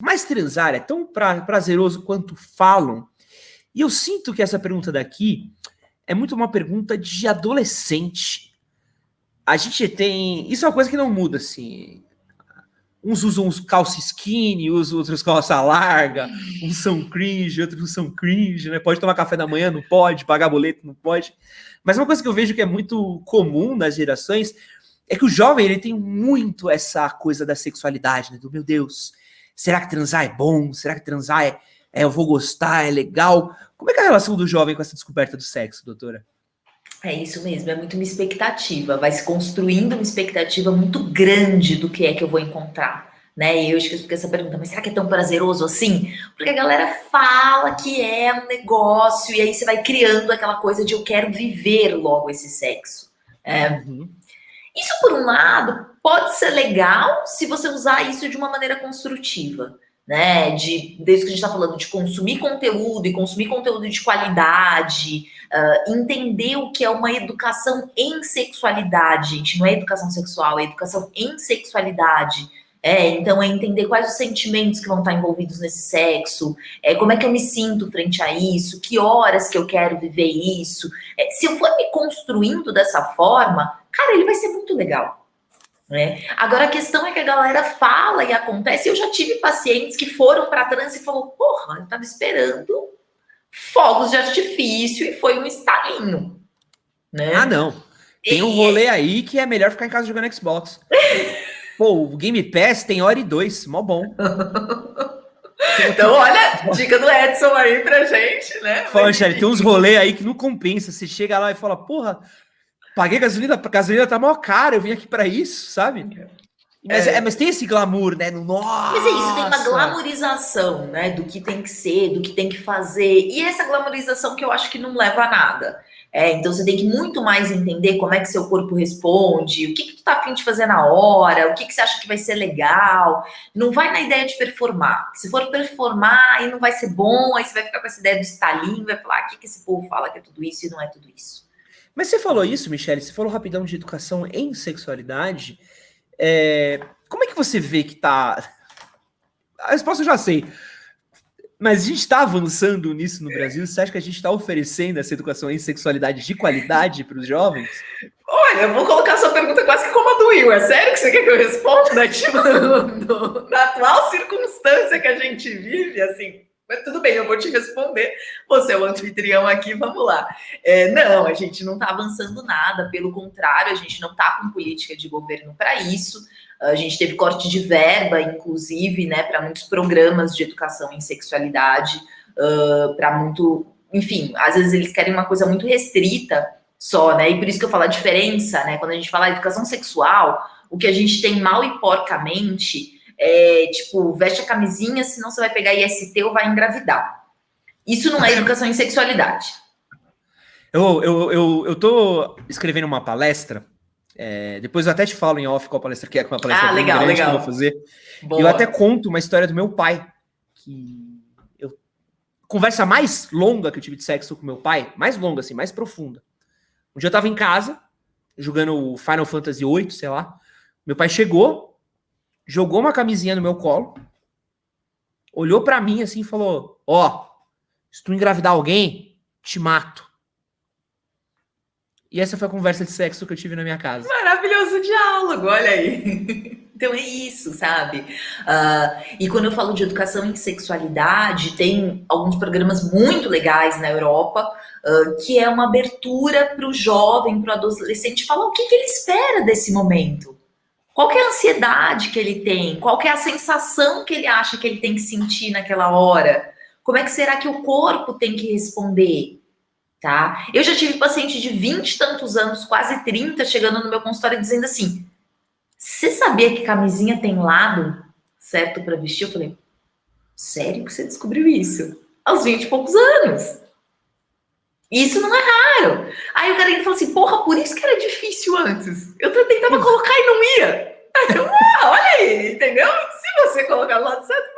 Mas transar é tão prazeroso quanto falam? E eu sinto que essa pergunta daqui é muito uma pergunta de adolescente. A gente tem... Isso é uma coisa que não muda, assim. Uns usam uns calça skinny, outros calça larga, uns são cringe, outros não são cringe, né? Pode tomar café da manhã, não pode, pagar boleto, não pode. Mas uma coisa que eu vejo que é muito comum nas gerações é que o jovem, ele tem muito essa coisa da sexualidade, né? Do, meu Deus, será que transar é bom? Será que transar eu vou gostar, é legal? Como é que é a relação do jovem com essa descoberta do sexo, doutora? É isso mesmo, é muito uma expectativa, vai se construindo uma expectativa muito grande do que é que eu vou encontrar, né? E eu acho que fica essa pergunta, mas será que é tão prazeroso assim? Porque a galera fala que é um negócio, e aí você vai criando aquela coisa de eu quero viver logo esse sexo. Uhum. Isso, por um lado, pode ser legal se você usar isso de uma maneira construtiva, né? Desde que a gente está falando de consumir conteúdo e consumir conteúdo de qualidade, entender o que é uma educação em sexualidade, gente. Não é educação sexual, é educação em sexualidade. Então é entender quais os sentimentos que vão estar envolvidos nesse sexo, como é que eu me sinto frente a isso, que horas que eu quero viver isso. Se eu for me construindo dessa forma, cara, ele vai ser muito legal, né? Agora a questão é que a galera fala e acontece. Eu já tive pacientes que foram para transe e falou: porra, eu tava esperando fogos de artifício e foi um estalinho, Ah, né? não. Tem um E, rolê aí que é melhor ficar em casa jogando Xbox. Pô, o Game Pass tem hora e dois, mó bom. Tem então, aqui. olha, dica do Edson aí pra gente, né? Fala, Mas Michele, tem uns enfim. rolês aí que não compensa. Você chega lá e fala, porra, paguei gasolina, a gasolina tá mó cara, eu vim aqui pra isso, sabe? Mas É, tem esse glamour, né? Mas é isso, tem uma Nossa! glamorização, né, do que tem que ser, do que tem que fazer, e essa glamorização que eu acho que não leva a nada. Então você tem que muito mais entender como é que seu corpo responde, o que que tu tá afim de fazer na hora, o que que você acha que vai ser legal. Não vai na ideia de performar. Se for performar, aí não vai ser bom, aí você vai ficar com essa ideia do estalinho, vai falar, o que que esse povo fala que é tudo isso e não é tudo isso. Mas você falou isso, Michele, você falou rapidão de educação em sexualidade. Como é que você vê que tá... A resposta eu já sei. Mas a gente está avançando nisso no Brasil? Você acha que a gente está oferecendo essa educação em sexualidade de qualidade para os jovens? Olha, eu vou colocar sua pergunta quase que como a do Will. É sério que você quer que eu responda? Tipo, na atual circunstância que a gente vive, assim, mas tudo bem, eu vou te responder. Você é o anfitrião aqui, vamos lá. Não, a gente não está avançando nada, pelo contrário, a gente não está com política de governo para isso. A gente teve corte de verba, inclusive, né, para muitos programas de educação em sexualidade, para muito. Enfim, às vezes eles querem uma coisa muito restrita só, né? E por isso que eu falo a diferença, né? Quando a gente fala educação sexual, o que a gente tem mal e porcamente é tipo, veste a camisinha, senão você vai pegar IST ou vai engravidar. Isso não é educação em sexualidade. Eu tô escrevendo uma palestra, depois eu até te falo em off qual palestra que é uma palestra Ah, bem legal, grande que eu vou legal. fazer. E eu até Boa. conto uma história do meu pai, que eu, conversa mais longa que eu tive de sexo com meu pai, mais longa assim, mais profunda. Um dia eu tava em casa, jogando Final Fantasy VIII, sei lá. Meu pai chegou, jogou uma camisinha no meu colo, olhou pra mim assim e falou: Ó, se tu engravidar alguém, te mato. E essa foi a conversa de sexo que eu tive na minha casa. Maravilhoso diálogo, olha aí. Então é isso, sabe? E quando eu falo de educação em sexualidade, tem alguns programas muito legais na Europa, que é uma abertura para o jovem, para o adolescente, falar o que que ele espera desse momento. Qual que é a ansiedade que ele tem? Qual que é a sensação que ele acha que ele tem que sentir naquela hora? Como é que será que o corpo tem que responder? Tá? Eu já tive paciente de 20 e tantos anos, quase 30, chegando no meu consultório dizendo assim: você sabia que camisinha tem lado certo para vestir? Eu falei: sério que você descobriu isso? Aos 20 e poucos anos. Isso não é raro. Aí o cara falou assim: porra, por isso que era difícil antes. Eu tentava Porra. colocar e não ia. Olha aí, entendeu? Se você colocar do lado certo,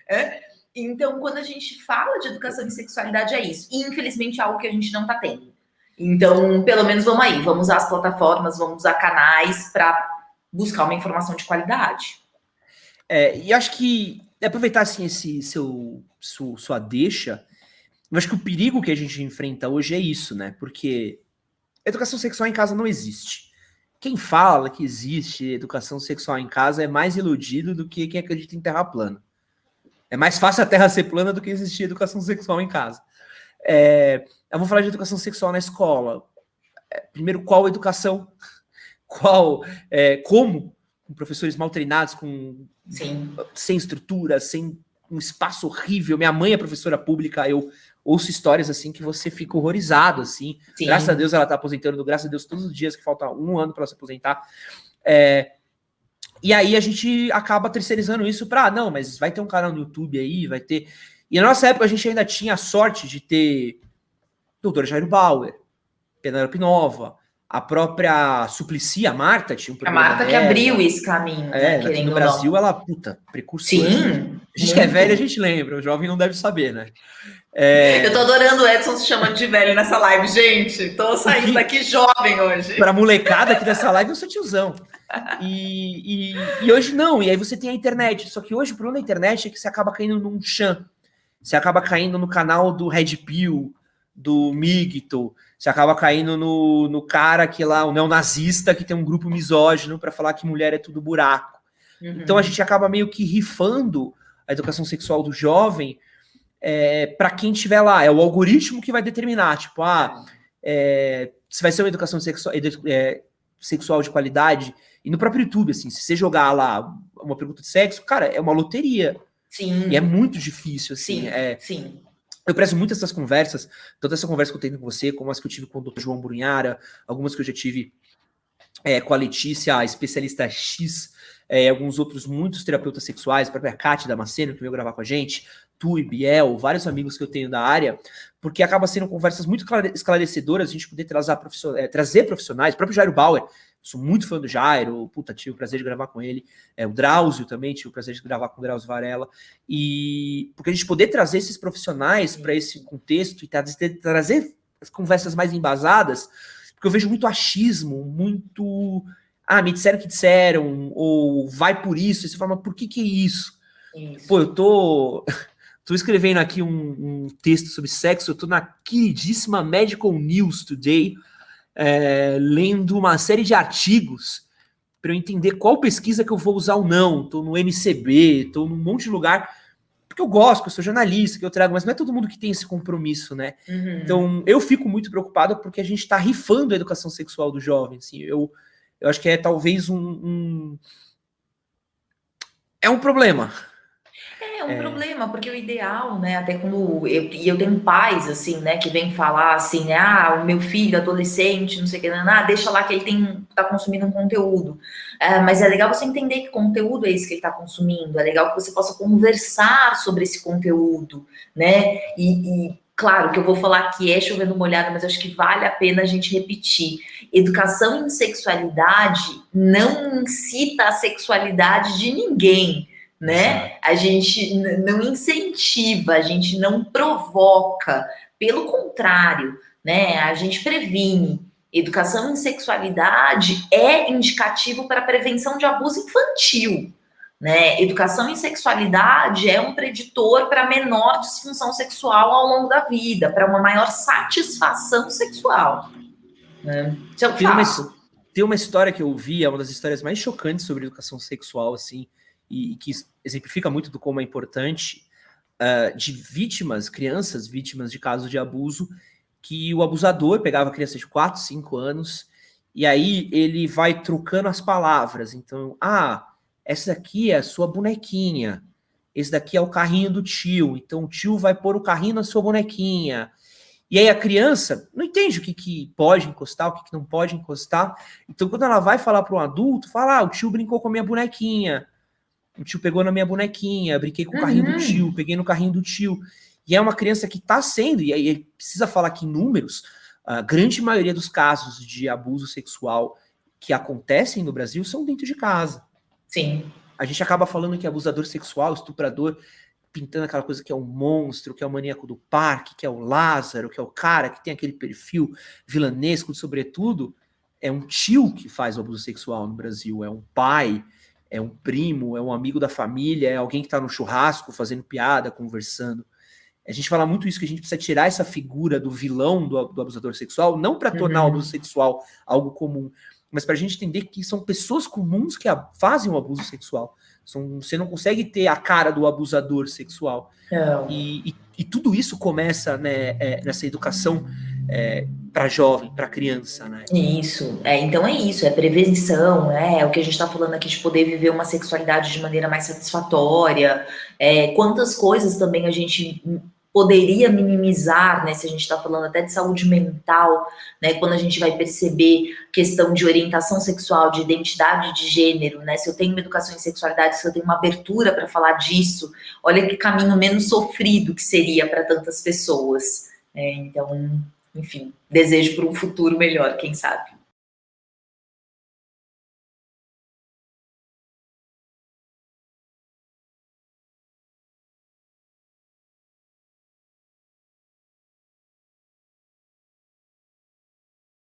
vai. Então, quando a gente fala de educação em sexualidade, é isso. E, infelizmente, é algo que a gente não está tendo. Então, pelo menos vamos aí. Vamos usar as plataformas, vamos usar canais para buscar uma informação de qualidade. E acho que aproveitar assim sua deixa. Eu acho que o perigo que a gente enfrenta hoje é isso, né? Porque educação sexual em casa não existe. Quem fala que existe educação sexual em casa é mais iludido do que quem acredita em terra plana. É mais fácil a terra ser plana do que existir educação sexual em casa. Eu vou falar de educação sexual na escola. Primeiro, qual educação? Como? Com professores mal treinados, sem estrutura, sem um espaço horrível. Minha mãe é professora pública, eu ouço histórias assim que você fica horrorizado, assim. Sim. Graças a Deus ela tá aposentando, graças a Deus todos os dias que falta 1 ano para ela se aposentar. E aí a gente acaba terceirizando isso para, não, mas vai ter um canal no YouTube aí, vai ter... E na nossa época a gente ainda tinha a sorte de ter doutora Jairo Bauer, Penélope Nova, a própria Suplicy, a Marta, tinha um programa. A Marta que abriu esse caminho, né? Aqui no Brasil, ela, precursora. Sim. A gente que é velho, a gente lembra, o jovem não deve saber, né? Eu tô adorando o Edson se chamando de velho nessa live, gente. Tô saindo daqui jovem hoje. Pra molecada aqui dessa live, eu sou tiozão. E hoje não, e aí você tem a internet. Só que hoje o problema da internet é que você acaba caindo num chan. Você acaba caindo no canal do Red Pill, do Migto. Você acaba caindo no cara que lá, o neonazista, que tem um grupo misógino para falar que mulher é tudo buraco. Uhum. Então a gente acaba meio que rifando a educação sexual do jovem para quem estiver lá. É o algoritmo que vai determinar, tipo, se vai ser uma educação sexual de qualidade. E no próprio YouTube, assim, se você jogar lá uma pergunta de sexo, cara, é uma loteria. Sim. E é muito difícil, assim. Sim. Eu prezo muito essas conversas, tanto essa conversa que eu tenho com você, como as que eu tive com o Dr. João Brunhara, algumas que eu já tive com a Letícia, a especialista X, alguns outros muitos terapeutas sexuais, a própria Kátia Damasceno, que veio gravar com a gente, tu e Biel, vários amigos que eu tenho da área, porque acaba sendo conversas muito esclarecedoras, a gente poder trazer profissionais, o próprio Jairo Bauer, sou muito fã do Jairo, tive o prazer de gravar com ele, o Drauzio também, tive o prazer de gravar com o Drauzio Varela, e porque a gente poder trazer esses profissionais para esse contexto e trazer as conversas mais embasadas, porque eu vejo muito achismo, muito... me disseram que disseram, ou vai por isso, e você fala, mas por que é isso? Pô, eu tô escrevendo aqui um texto sobre sexo, eu tô na queridíssima Medical News Today, lendo uma série de artigos para eu entender qual pesquisa que eu vou usar ou não. Tô no NCB, tô num monte de lugar, porque eu gosto, que eu sou jornalista, que eu trago, mas não é todo mundo que tem esse compromisso, né? Uhum. Então, eu fico muito preocupado porque a gente tá rifando a educação sexual do jovem, assim, eu acho que é talvez é um problema. É um problema, porque o ideal, né, até quando eu tenho pais, assim, né, que vem falar assim, né, o meu filho, adolescente, não sei o que, deixa lá que ele tá consumindo um conteúdo. Mas é legal você entender que conteúdo é esse que ele tá consumindo, é legal que você possa conversar sobre esse conteúdo, né, e claro que eu vou falar aqui chovendo molhado, mas acho que vale a pena a gente repetir. Educação em sexualidade não incita a sexualidade de ninguém, né? A gente não incentiva, a gente não provoca, pelo contrário, né? A gente previne. Educação em sexualidade é indicativo para a prevenção de abuso infantil, né? Educação em sexualidade é um preditor para menor disfunção sexual ao longo da vida, para uma maior satisfação sexual. Né? Isso é o fato. Tem uma história que eu vi, é uma das histórias mais chocantes sobre educação sexual, assim, e que exemplifica muito do como é importante, de crianças vítimas de casos de abuso, que o abusador pegava a criança de 4, 5 anos, e aí ele vai trocando as palavras. Então, essa daqui é a sua bonequinha, esse daqui é o carrinho do tio, então o tio vai pôr o carrinho na sua bonequinha. E aí a criança não entende o que pode encostar, o que não pode encostar. Então, quando ela vai falar para um adulto, fala, o tio brincou com a minha bonequinha, o tio pegou na minha bonequinha, brinquei com o carrinho do tio, peguei no carrinho do tio. E é uma criança que está sendo, e aí precisa falar que em números, a grande maioria dos casos de abuso sexual que acontecem no Brasil são dentro de casa. Sim. A gente acaba falando que abusador sexual, estuprador, pintando aquela coisa que é um monstro, que é o maníaco do parque, que é o Lázaro, que é o cara que tem aquele perfil vilanesco, sobretudo, é um tio que faz o abuso sexual no Brasil, é um pai, é um primo, é um amigo da família, é alguém que está no churrasco fazendo piada, conversando. A gente fala muito isso, que a gente precisa tirar essa figura do vilão, do abusador sexual, não para tornar o abuso sexual algo comum, mas para a gente entender que são pessoas comuns que fazem o abuso sexual. Você não consegue ter a cara do abusador sexual. E tudo isso começa, né, nessa educação para jovem, para criança, né? Isso, então é isso, é prevenção, é o que a gente está falando aqui de poder viver uma sexualidade de maneira mais satisfatória, quantas coisas também a gente poderia minimizar, né, se a gente está falando até de saúde mental, né, quando a gente vai perceber questão de orientação sexual, de identidade de gênero, né, se eu tenho uma educação em sexualidade, se eu tenho uma abertura para falar disso, olha que caminho menos sofrido que seria para tantas pessoas, então... Enfim, desejo por um futuro melhor, quem sabe.